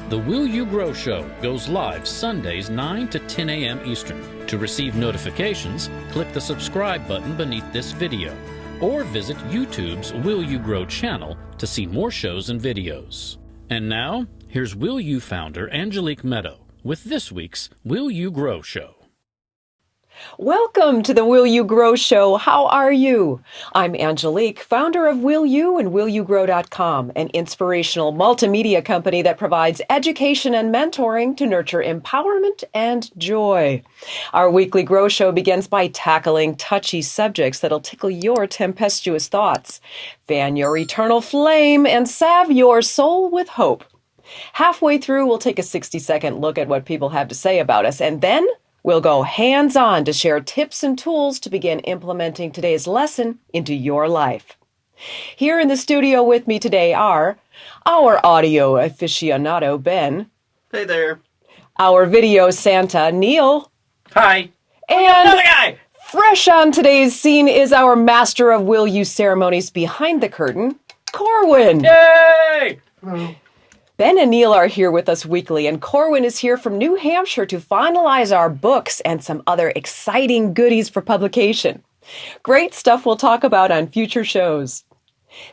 The Will You Grow Show goes live Sundays 9 to 10 a.m. Eastern. To receive notifications, click the subscribe button beneath this video, or visit YouTube's Will You Grow channel to see more shows and videos. And now, here's Will You founder Angelique Medow with this week's Will You Grow Show. Welcome to the Will You Grow Show. How are you? I'm Angelique, founder of Will You and WillYouGrow.com, an inspirational multimedia company that provides education and mentoring to nurture empowerment and joy. Our weekly Grow Show begins by tackling touchy subjects that'll tickle your tempestuous thoughts, fan your eternal flame, and salve your soul with hope. Halfway through, we'll take a 60-second look at what people have to say about us, and then we'll go hands-on to share tips and tools to begin implementing today's lesson into your life. Here in the studio with me today are our audio aficionado, Ben. Hey there. Our video Santa, Neil. Hi. And another guy. Fresh on today's scene is our master of Will You ceremonies behind the curtain, Corwin. Yay! Ben and Neil are here with us weekly, and Corwin is here from New Hampshire to finalize our books and some other exciting goodies for publication. Great stuff we'll talk about on future shows.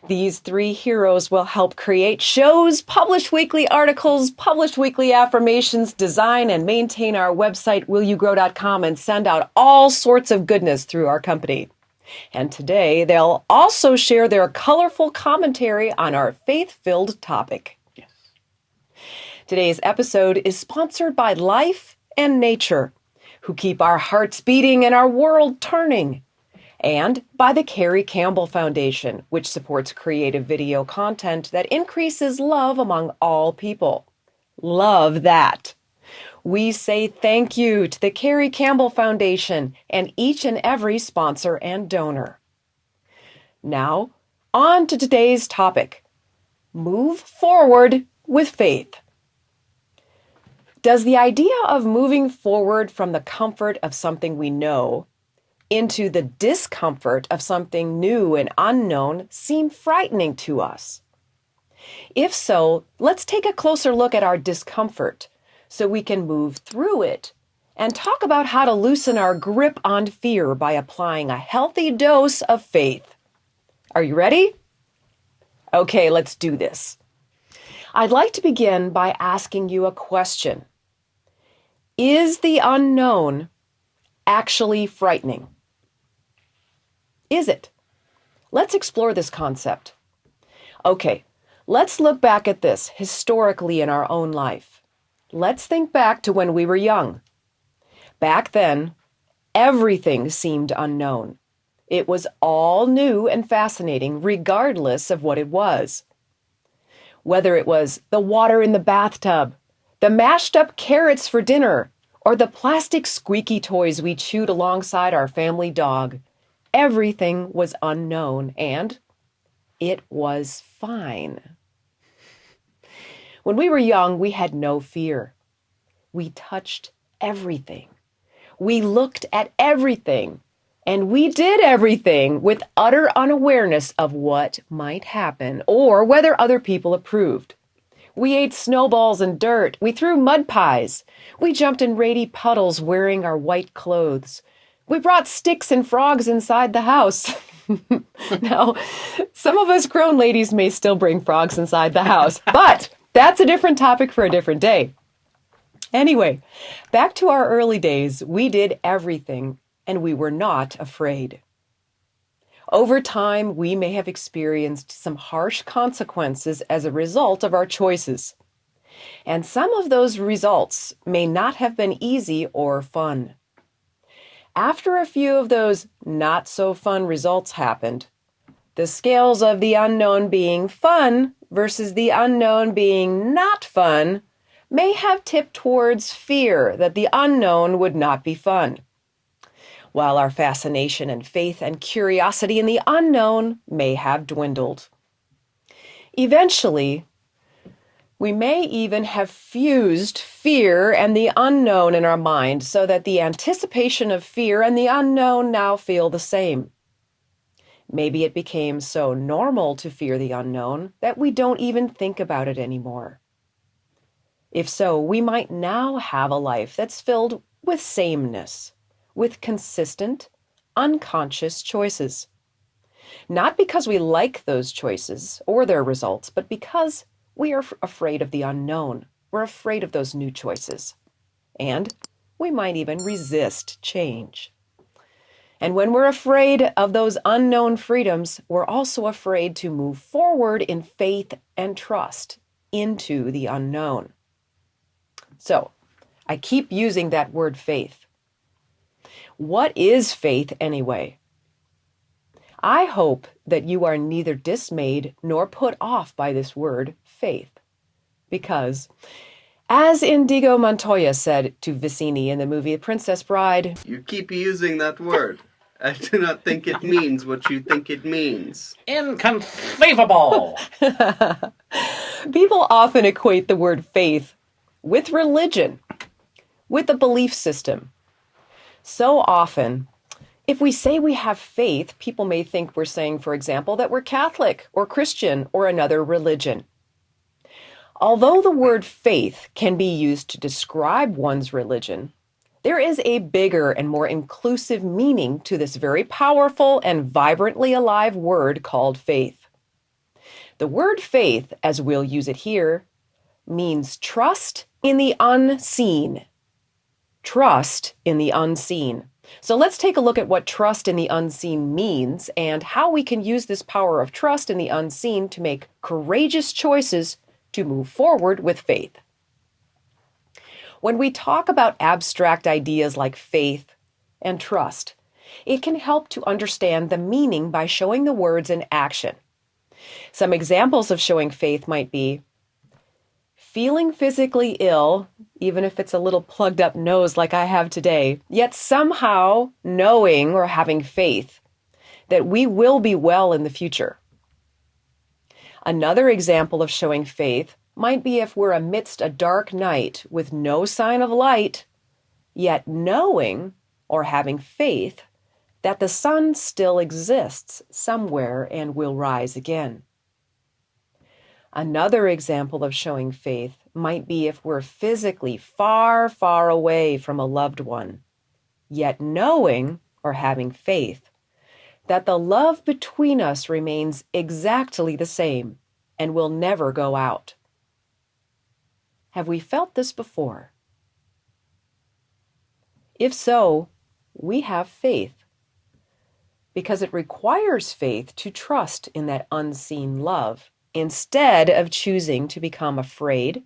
These three heroes will help create shows, publish weekly articles, publish weekly affirmations, design and maintain our website, willyougrow.com, and send out all sorts of goodness through our company. And today, they'll also share their colorful commentary on our faith-filled topic. Today's episode is sponsored by Life and Nature, who keep our hearts beating and our world turning, and by the Carrie Campbell Foundation, which supports creative video content that increases love among all people. Love that. We say thank you to the Carrie Campbell Foundation and each and every sponsor and donor. Now, on to today's topic. Move forward with faith. Does the idea of moving forward from the comfort of something we know into the discomfort of something new and unknown seem frightening to us? If so, let's take a closer look at our discomfort so we can move through it and talk about how to loosen our grip on fear by applying a healthy dose of faith. Are you ready? Okay, let's do this. I'd like to begin by asking you a question. Is the unknown actually frightening? Is it? Let's explore this concept. Okay, let's look back at this historically in our own life. Let's think back to when we were young. Back then, everything seemed unknown. It was all new and fascinating, regardless of what it was. Whether it was the water in the bathtub, the mashed up carrots for dinner, or the plastic squeaky toys we chewed alongside our family dog, everything was unknown, and it was fine. When we were young, we had no fear. We touched everything. We looked at everything, and we did everything with utter unawareness of what might happen or whether other people approved. We ate snowballs and dirt. We threw mud pies. We jumped in rady puddles wearing our white clothes. We brought sticks and frogs inside the house. Now, some of us grown ladies may still bring frogs inside the house, but that's a different topic for a different day. Anyway, back to our early days, we did everything, and we were not afraid. Over time, we may have experienced some harsh consequences as a result of our choices. And some of those results may not have been easy or fun. After a few of those not-so-fun results happened, the scales of the unknown being fun versus the unknown being not fun may have tipped towards fear that the unknown would not be fun, while our fascination and faith and curiosity in the unknown may have dwindled. Eventually, we may even have fused fear and the unknown in our mind so that the anticipation of fear and the unknown now feel the same. Maybe it became so normal to fear the unknown that we don't even think about it anymore. If so, we might now have a life that's filled with sameness, with consistent, unconscious choices. Not because we like those choices or their results, but because we are afraid of the unknown. We're afraid of those new choices. And we might even resist change. And when we're afraid of those unknown freedoms, we're also afraid to move forward in faith and trust into the unknown. So, I keep using that word faith. What is faith anyway? I hope that you are neither dismayed nor put off by this word, faith. Because, as Indigo Montoya said to Vicini in the movie The Princess Bride, You keep using that word. I do not think it means what you think it means. Inconceivable! people often equate the word faith with religion, with a belief system. So often, if we say we have faith, people may think we're saying, for example, that we're Catholic or Christian or another religion. Although the word faith can be used to describe one's religion, there is a bigger and more inclusive meaning to this very powerful and vibrantly alive word called faith. The word faith, as we'll use it here, means trust in the unseen. Trust in the unseen. So let's take a look at what trust in the unseen means and how we can use this power of trust in the unseen to make courageous choices to move forward with faith. When we talk about abstract ideas like faith and trust, it can help to understand the meaning by showing the words in action. Some examples of showing faith might be feeling physically ill, even if it's a little plugged up nose like I have today, yet somehow knowing or having faith that we will be well in the future. Another example of showing faith might be if we're amidst a dark night with no sign of light, yet knowing or having faith that the sun still exists somewhere and will rise again. Another example of showing faith might be if we're physically far, far away from a loved one, yet knowing or having faith that the love between us remains exactly the same and will never go out. Have we felt this before? If so, we have faith, because it requires faith to trust in that unseen love instead of choosing to become afraid,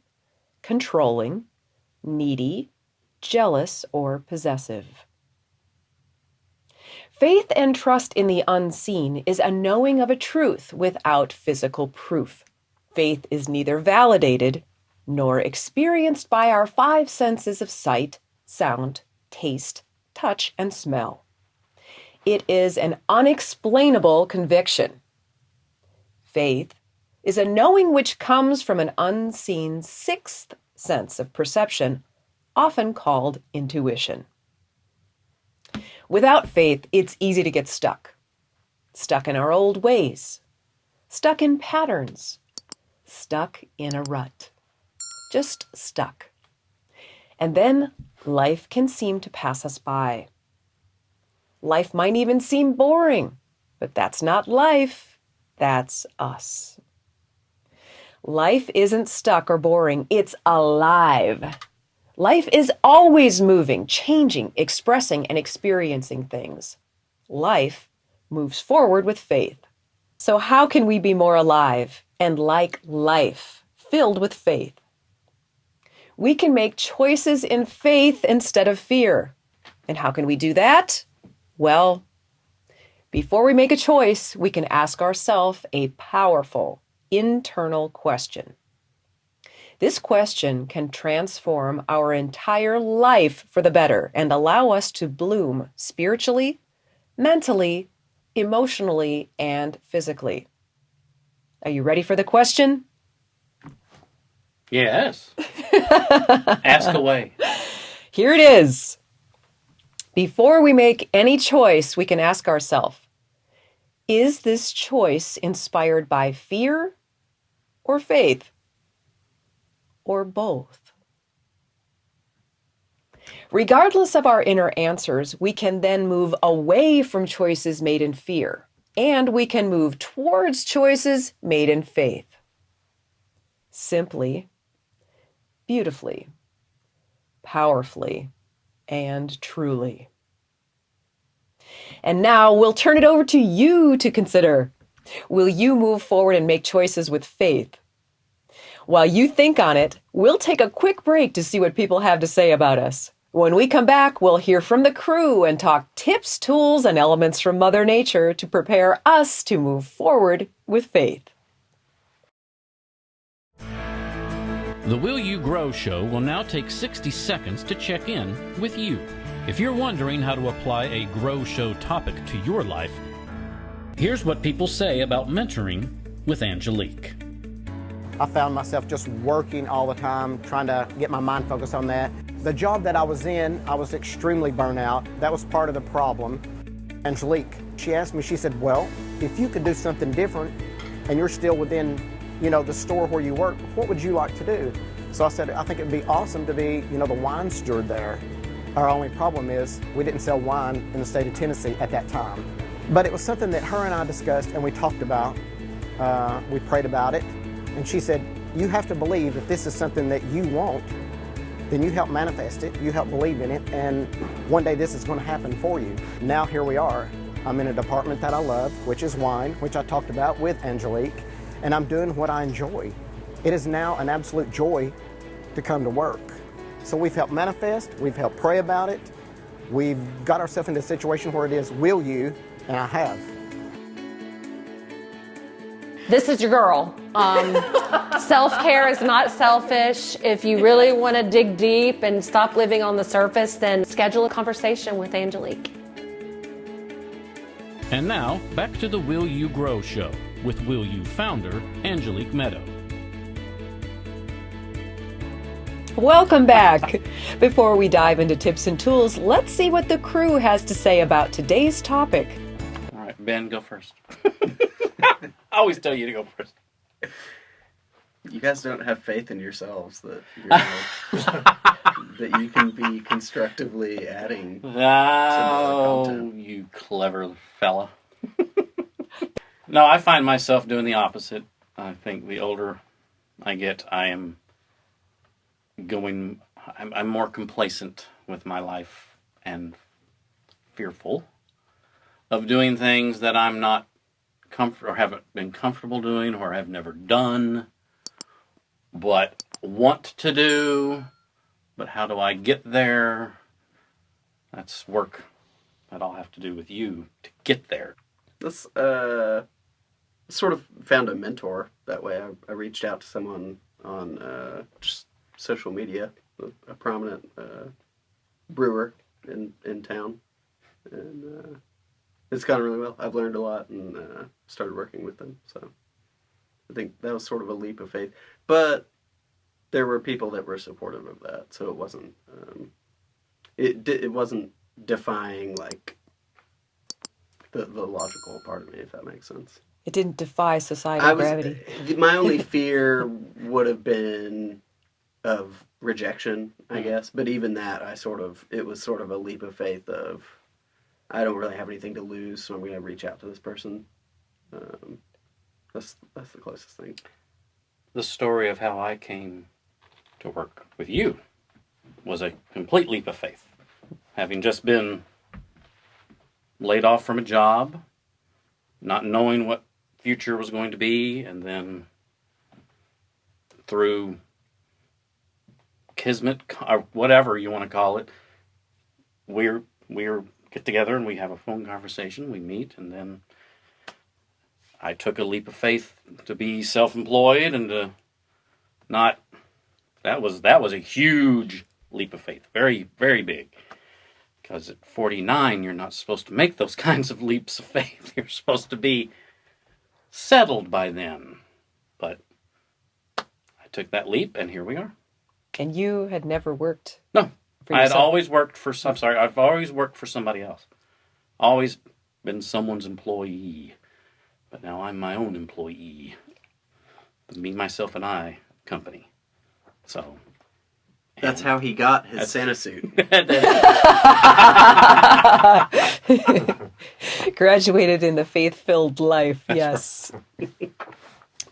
controlling, needy, jealous, or possessive. Faith and trust in the unseen is a knowing of a truth without physical proof. Faith is neither validated nor experienced by our five senses of sight, sound, taste, touch, and smell. It is an unexplainable conviction. Faith is a knowing which comes from an unseen sixth sense of perception, often called intuition. Without faith, it's easy to get stuck. Stuck in our old ways. Stuck in patterns. Stuck in a rut. Just stuck. And then life can seem to pass us by. Life might even seem boring, but that's not life. That's us. Life isn't stuck or boring. It's alive. Life is always moving, changing, expressing, and experiencing things. Life moves forward with faith. So how can we be more alive and like life, filled with faith? We can make choices in faith instead of fear. And how can we do that? Well, before we make a choice, we can ask ourselves a powerful internal question. This question can transform our entire life for the better and allow us to bloom spiritually, mentally, emotionally, and physically. Are you ready for the question? Yes. Ask away. Here it is. Before we make any choice, we can ask ourselves, is this choice inspired by fear or faith? Or both? Regardless of our inner answers, we can then move away from choices made in fear, and we can move towards choices made in faith. Simply, beautifully, powerfully, and truly. And now we'll turn it over to you to consider. Will you move forward and make choices with faith? While you think on it, we'll take a quick break to see what people have to say about us. When we come back, we'll hear from the crew and talk tips, tools, and elements from Mother Nature to prepare us to move forward with faith. The Will You Grow show will now take 60 seconds to check in with you. If you're wondering how to apply a Grow Show topic to your life, here's what people say about mentoring with Angelique. I found myself just working all the time, trying to get my mind focused on that. The job that I was in, I was extremely burnt out. That was part of the problem. Angelique, she asked me, she said, well, if you could do something different and you're still within, the store where you work, what would you like to do? So I said, I think it'd be awesome to be, the wine steward there. Our only problem is we didn't sell wine in the state of Tennessee at that time. But it was something that her and I discussed and we talked about. We prayed about it. And she said, you have to believe if this is something that you want, then you help manifest it, you help believe in it, and one day this is going to happen for you. Now here we are. I'm in a department that I love, which is wine, which I talked about with Angelique, and I'm doing what I enjoy. It is now an absolute joy to come to work. So we've helped manifest, we've helped pray about it, we've got ourselves into a situation where it is, will you? And I have. This is your girl. Self-care is not selfish. If you really want to dig deep and stop living on the surface, then schedule a conversation with Angelique. And now, back to the Will You Grow show with Will You founder, Angelique Medow. Welcome back. Before we dive into tips and tools, let's see what the crew has to say about today's topic. All right, Ben, go first. I always tell you to go first. You guys don't have faith in yourselves that that you can be constructively adding Oh, content. you clever fella. No, I find myself doing the opposite. I think the older I get, I'm more complacent with my life and fearful of doing things that I'm not or haven't been comfortable doing or have never done, but want to do. But how do I get there? That's work that I'll have to do with you to get there. This sort of found a mentor that way. I reached out to someone on just social media, a prominent brewer in town, and it's gone really well. I've learned a lot and started working with them. So I think that was sort of a leap of faith. But there were people that were supportive of that, so it wasn't it wasn't defying like the logical part of me, if that makes sense. It didn't defy societal gravity. My only fear would have been of rejection, I guess. But even that, it was sort of a leap of faith of, I don't really have anything to lose, so I'm going to reach out to this person. That's the closest thing. The story of how I came to work with you was a complete leap of faith. Having just been laid off from a job, not knowing what future was going to be, and then through kismet, or whatever you want to call it, we're get together and we have a phone conversation, we meet, and then I took a leap of faith to be self-employed and to not, that was a huge leap of faith, very, very big. Because at 49, you're not supposed to make those kinds of leaps of faith. You're supposed to be settled by then. But I took that leap, and here we are. And you had never worked? No, for I've yourself? always worked for somebody else. Always been someone's employee. But now I'm my own employee. The Me, Myself, and I company. So, That's how he got his Santa suit. Graduated in the faith-filled life, yes.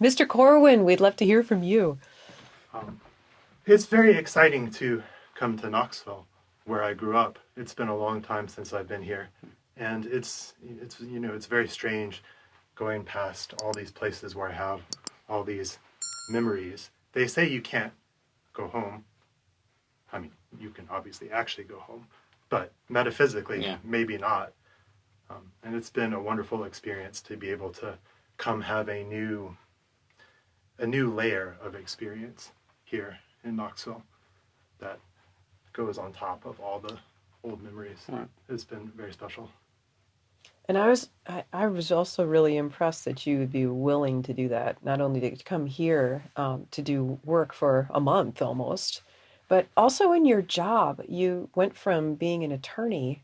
Mr. Corwin, we'd love to hear from you. It's very exciting to come to Knoxville, where I grew up. It's been a long time since I've been here, and it's very strange going past all these places where I have all these memories. They say you can't go home. I mean, you can obviously actually go home, but metaphysically, maybe not. And it's been a wonderful experience to be able to come have a new layer of experience here in Knoxville that goes on top of all the old memories. Right. It's been very special. And I was also really impressed that you would be willing to do that, not only to come here to do work for a month almost, but also in your job. You went from being an attorney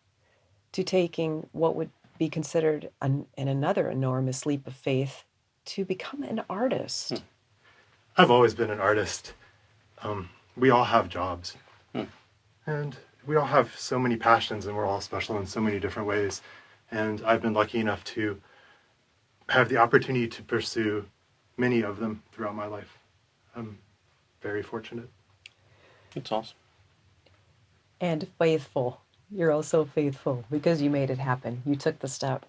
to taking what would be considered another enormous leap of faith to become an artist. I've always been an artist. We all have jobs. And we all have so many passions, and we're all special in so many different ways. And I've been lucky enough to have the opportunity to pursue many of them throughout my life. I'm very fortunate. It's awesome. And faithful. You're also faithful because you made it happen. You took the step.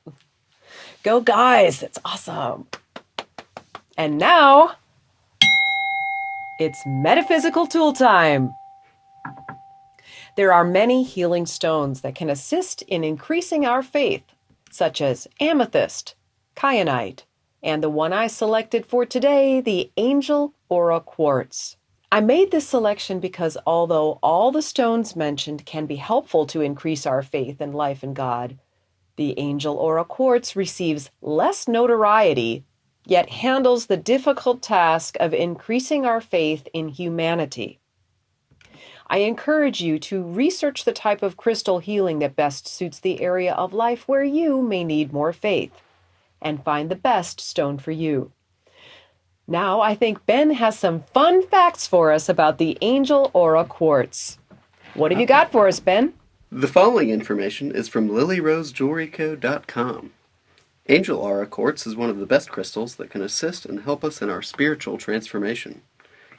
Go guys, that's awesome. And now, it's metaphysical tool time. There are many healing stones that can assist in increasing our faith, such as amethyst, kyanite, and the one I selected for today, the Angel Aura Quartz. I made this selection because although all the stones mentioned can be helpful to increase our faith and life in God, the Angel Aura Quartz receives less notoriety, yet handles the difficult task of increasing our faith in humanity. I encourage you to research the type of crystal healing that best suits the area of life where you may need more faith, and find the best stone for you. Now, I think Ben has some fun facts for us about the Angel Aura Quartz. What have you got for us, Ben? The following information is from LilyRoseJewelryCo.com. Angel Aura Quartz is one of the best crystals that can assist and help us in our spiritual transformation.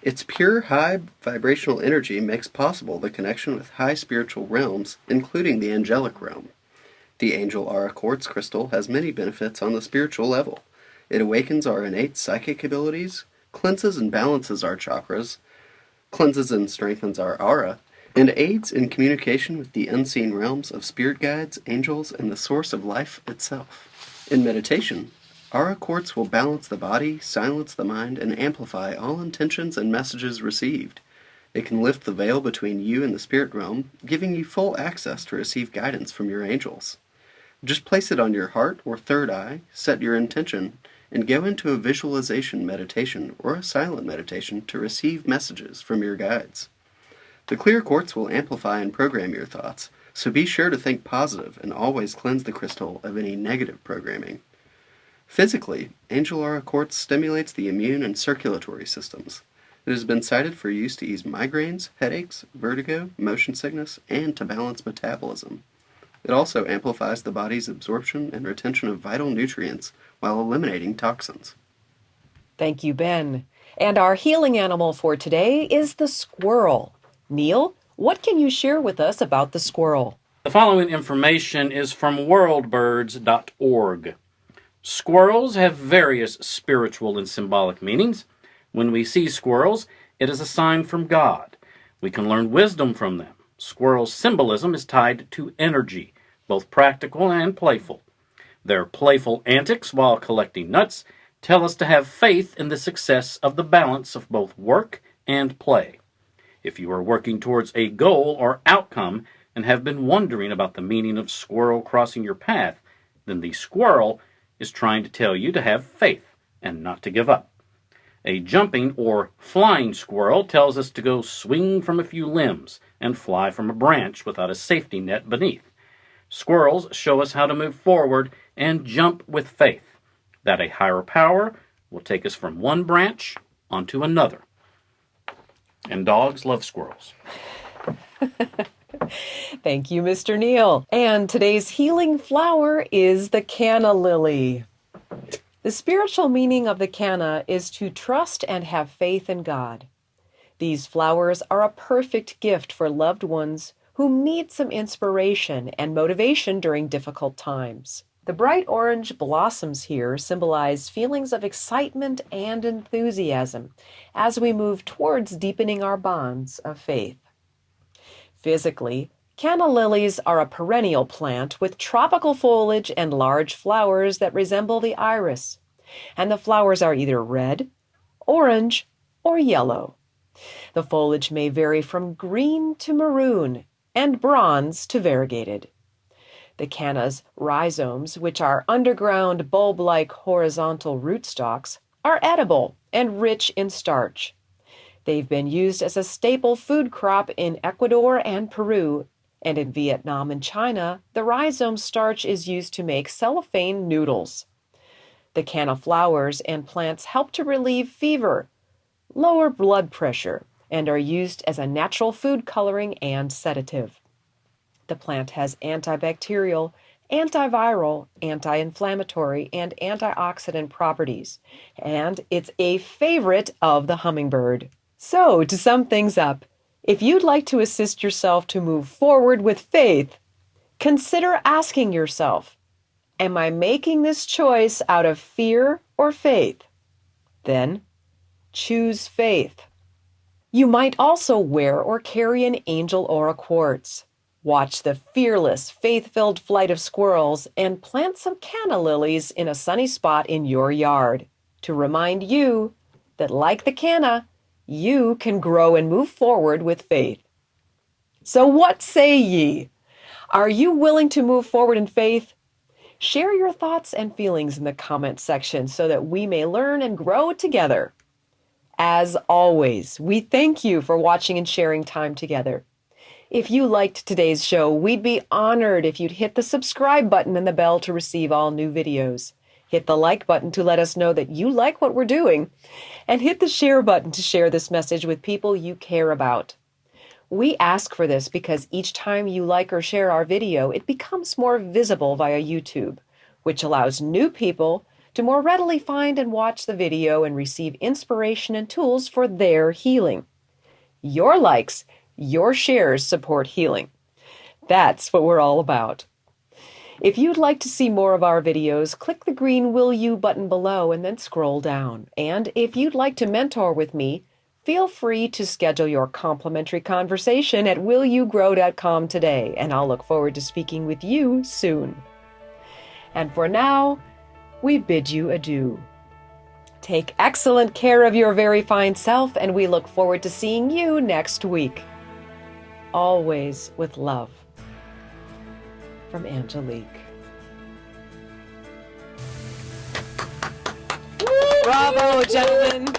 Its pure, high vibrational energy makes possible the connection with high spiritual realms, including the angelic realm. The Angel Aura Quartz crystal has many benefits on the spiritual level. It awakens our innate psychic abilities, cleanses and balances our chakras, cleanses and strengthens our aura, and aids in communication with the unseen realms of spirit guides, angels, and the source of life itself. In meditation, Aura Quartz will balance the body, silence the mind, and amplify all intentions and messages received. It can lift the veil between you and the spirit realm, giving you full access to receive guidance from your angels. Just place it on your heart or third eye, set your intention, and go into a visualization meditation or a silent meditation to receive messages from your guides. The clear quartz will amplify and program your thoughts, so be sure to think positive and always cleanse the crystal of any negative programming. Physically, Angel Aura Quartz stimulates the immune and circulatory systems. It has been cited for use to ease migraines, headaches, vertigo, motion sickness, and to balance metabolism. It also amplifies the body's absorption and retention of vital nutrients while eliminating toxins. Thank you, Ben. And our healing animal for today is the squirrel. Neil, what can you share with us about the squirrel? The following information is from worldbirds.org. Squirrels have various spiritual and symbolic meanings. When we see squirrels, it is a sign from God. We can learn wisdom from them. Squirrel symbolism is tied to energy, both practical and playful. Their playful antics while collecting nuts tell us to have faith in the success of the balance of both work and play. If you are working towards a goal or outcome and have been wondering about the meaning of squirrel crossing your path, then the squirrel is trying to tell you to have faith and not to give up. A jumping or flying squirrel tells us to go swing from a few limbs and fly from a branch without a safety net beneath. Squirrels show us how to move forward and jump with faith, that a higher power will take us from one branch onto another. And dogs love squirrels. Thank you, Mr. Neal. And today's healing flower is the canna lily. The spiritual meaning of the canna is to trust and have faith in God. These flowers are a perfect gift for loved ones who need some inspiration and motivation during difficult times. The bright orange blossoms here symbolize feelings of excitement and enthusiasm as we move towards deepening our bonds of faith. Physically, canna lilies are a perennial plant with tropical foliage and large flowers that resemble the iris, and the flowers are either red, orange, or yellow. The foliage may vary from green to maroon and bronze to variegated. The canna's rhizomes, which are underground bulb-like horizontal rootstocks, are edible and rich in starch. They've been used as a staple food crop in Ecuador and Peru, and in Vietnam and China, the rhizome starch is used to make cellophane noodles. The canna flowers and plants help to relieve fever, lower blood pressure, and are used as a natural food coloring and sedative. The plant has antibacterial, antiviral, anti-inflammatory, and antioxidant properties, and it's a favorite of the hummingbird. So, to sum things up, if you'd like to assist yourself to move forward with faith, consider asking yourself, am I making this choice out of fear or faith? Then, choose faith. You might also wear or carry an angel or a quartz. Watch the fearless, faith-filled flight of squirrels and plant some canna lilies in a sunny spot in your yard to remind you that, like the canna, you can grow and move forward with faith. So what say ye? Are you willing to move forward in faith? Share your thoughts and feelings in the comment section so that we may learn and grow together. As always, we thank you for watching and sharing time together. If you liked today's show, we'd be honored if you'd hit the subscribe button and the bell to receive all new videos. Hit the like button to let us know that you like what we're doing, and hit the share button to share this message with people you care about. We ask for this because each time you like or share our video, it becomes more visible via YouTube, which allows new people to more readily find and watch the video and receive inspiration and tools for their healing. Your likes, your shares support healing. That's what we're all about. If you'd like to see more of our videos, click the green Will You button below and then scroll down. And if you'd like to mentor with me, feel free to schedule your complimentary conversation at willyougrow.com today, and I'll look forward to speaking with you soon. And for now, we bid you adieu. Take excellent care of your very fine self, and we look forward to seeing you next week. Always with love. From Angelique. Bravo, gentlemen.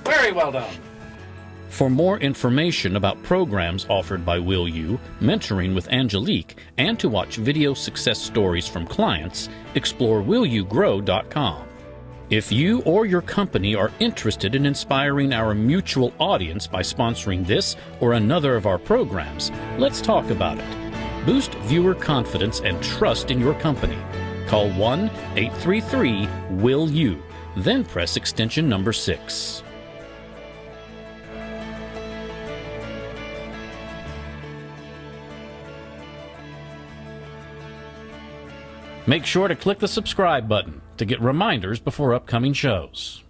Very well done. For more information about programs offered by Will You, mentoring with Angelique, and to watch video success stories from clients, explore willyougrow.com. If you or your company are interested in inspiring our mutual audience by sponsoring this or another of our programs, let's talk about it. Boost viewer confidence and trust in your company. Call 1-833-WILL-YOU, then press extension number 6. Make sure to click the subscribe button to get reminders before upcoming shows.